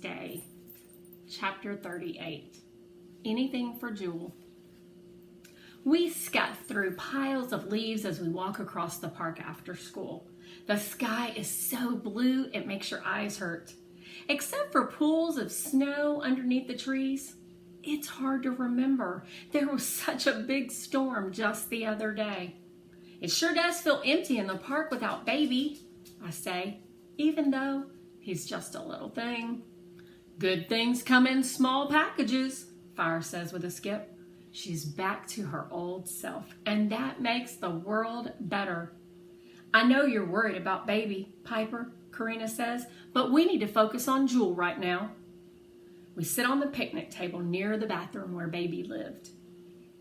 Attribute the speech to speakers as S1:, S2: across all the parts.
S1: Day, Chapter 38. Anything for Jewel. We scuff through piles of leaves as we walk across the park after school. The sky is so blue it makes your eyes hurt. Except for pools of snow underneath the trees, it's hard to remember. There was such a big storm just the other day. It sure does feel empty in the park without Baby, I say, even though he's just a little thing. Good things come in small packages, Fire says with a skip. She's back to her old self, and that makes the world better. I know you're worried about Baby, Piper, Karina says, but we need to focus on Jewel right now. We sit on the picnic table near the bathroom where Baby lived.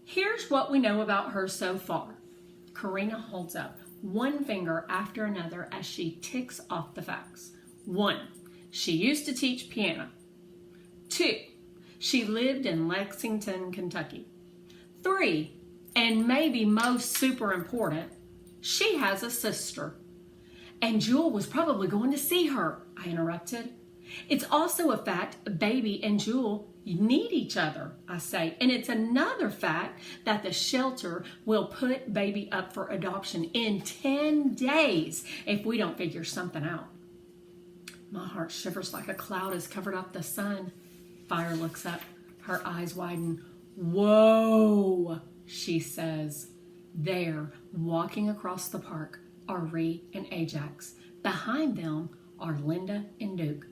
S1: Here's what we know about her so far. Karina holds up one finger after another as she ticks off the facts. 1, she used to teach piano. 2, she lived in Lexington, Kentucky. 3, and maybe most super important, she has a sister. And Jewel was probably going to see her, I interrupted. It's also a fact Baby and Jewel need each other, I say. And it's another fact that the shelter will put Baby up for adoption in 10 days if we don't figure something out. My heart shivers like a cloud has covered up the sun. Fire looks up. Her eyes widen. Whoa, she says. There, walking across the park, are Ree and Ajax. Behind them are Linda and Duke.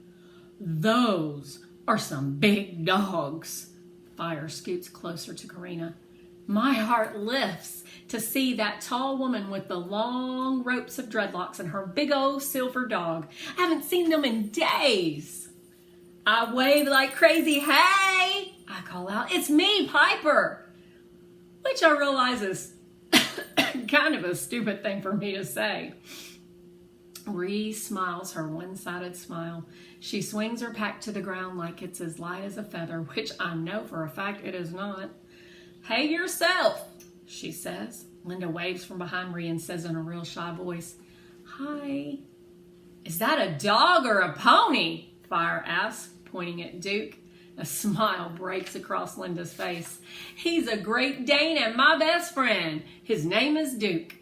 S1: Those are some big dogs. Fire scoots closer to Karina. My heart lifts to see that tall woman with the long ropes of dreadlocks and her big old silver dog. I haven't seen them in days. I wave like crazy. Hey, I call out, it's me, Piper. Which I realize is kind of a stupid thing for me to say. Ree smiles her one-sided smile. She swings her pack to the ground like it's as light as a feather, which I know for a fact it is not. Hey yourself, she says. Linda waves from behind Ree and says in a real shy voice, hi. Is that a dog or a pony? Fire asks, pointing at Duke. A smile breaks across Linda's face. He's a Great Dane and my best friend. His name is Duke.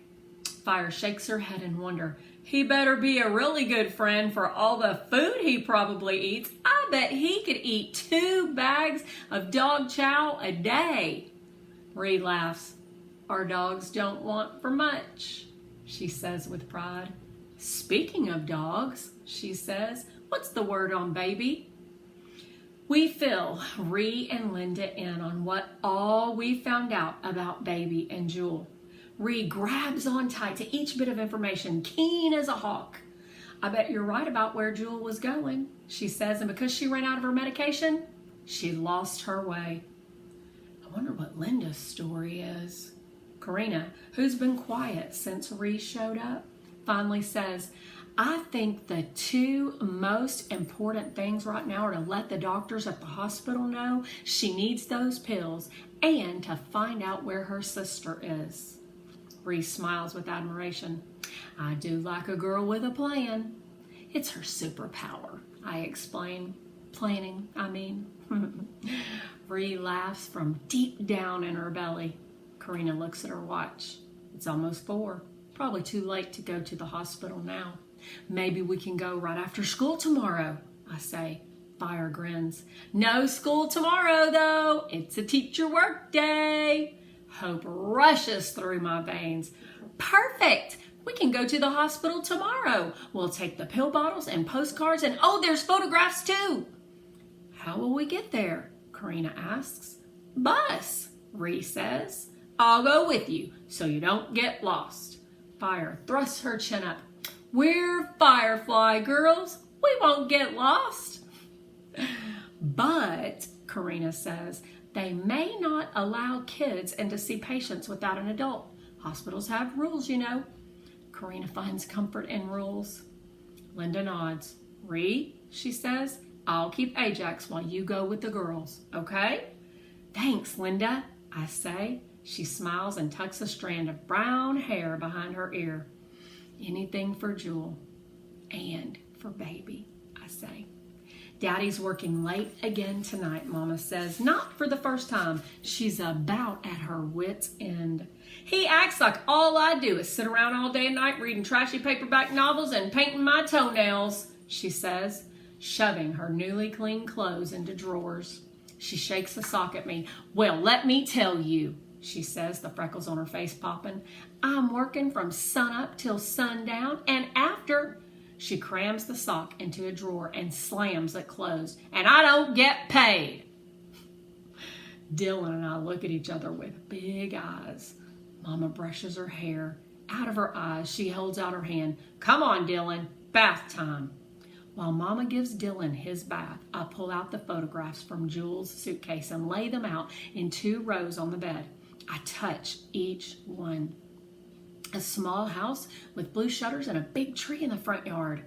S1: Fire shakes her head in wonder. He better be a really good friend for all the food he probably eats. I bet he could eat 2 bags of dog chow a day. Ree laughs. Our dogs don't want for much, she says with pride. Speaking of dogs, she says, what's the word on Baby? We fill Ree and Linda in on what all we found out about Baby and Jewel. Ree grabs on tight to each bit of information, keen as a hawk. I bet you're right about where Jewel was going, she says, and because she ran out of her medication, she lost her way. I wonder what Linda's story is. Karina, who's been quiet since Ree showed up, finally says, I think the 2 most important things right now are to let the doctors at the hospital know she needs those pills and to find out where her sister is. Ree smiles with admiration. I do like a girl with a plan. It's her superpower, I explain. Planning, I mean. Ree laughs from deep down in her belly. Karina looks at her watch. It's almost 4. Probably too late to go to the hospital now. Maybe we can go right after school tomorrow, I say. Fire grins. No school tomorrow, though. It's a teacher work day. Hope rushes through my veins. Perfect. We can go to the hospital tomorrow. We'll take the pill bottles and postcards and oh, there's photographs too. How will we get there? Karina asks. Bus, Ree says. I'll go with you so you don't get lost. Fire thrusts her chin up. We're Firefly girls. We won't get lost. But, Karina says, they may not allow kids in to see patients without an adult. Hospitals have rules, you know. Karina finds comfort in rules. Linda nods. Ree, she says, I'll keep Ajax while you go with the girls, okay? Thanks, Linda, I say. She smiles and tucks a strand of brown hair behind her ear. Anything for Jewel and for Baby, I say. Daddy's working late again tonight, Mama says. Not for the first time. She's about at her wit's end. He acts like all I do is sit around all day and night reading trashy paperback novels and painting my toenails, she says, shoving her newly cleaned clothes into drawers. She shakes a sock at me. Well, let me tell you, she says, the freckles on her face popping. I'm working from sunup till sundown, and after... She crams the sock into a drawer and slams it closed. And I don't get paid. Dylan and I look at each other with big eyes. Mama brushes her hair. Out of her eyes, she holds out her hand. Come on, Dylan, bath time. While Mama gives Dylan his bath, I pull out the photographs from Jules' suitcase and lay them out in 2 rows on the bed. I touch each one. A small house with blue shutters and a big tree in the front yard.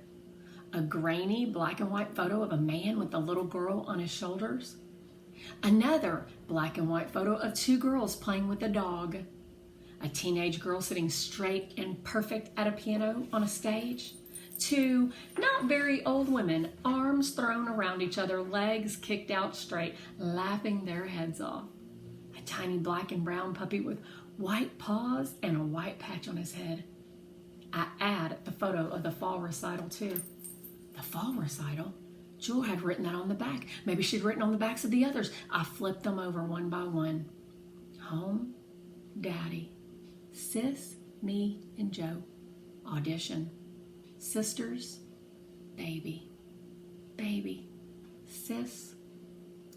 S1: A grainy black and white photo of a man with a little girl on his shoulders. Another black and white photo of 2 girls playing with a dog. A teenage girl sitting straight and perfect at a piano on a stage. 2 not very old women, arms thrown around each other, legs kicked out straight, laughing their heads off. A tiny black and brown puppy with white paws and a white patch on his head. I add the photo of the fall recital too. The fall recital? Jewel had written that on the back. Maybe she'd written on the backs of the others. I flipped them over one by one. Home, Daddy, Sis, me, and Joe. Audition. Sisters, baby, baby, sis,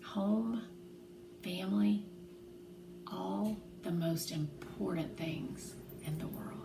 S1: home, family, all the most important things in the world.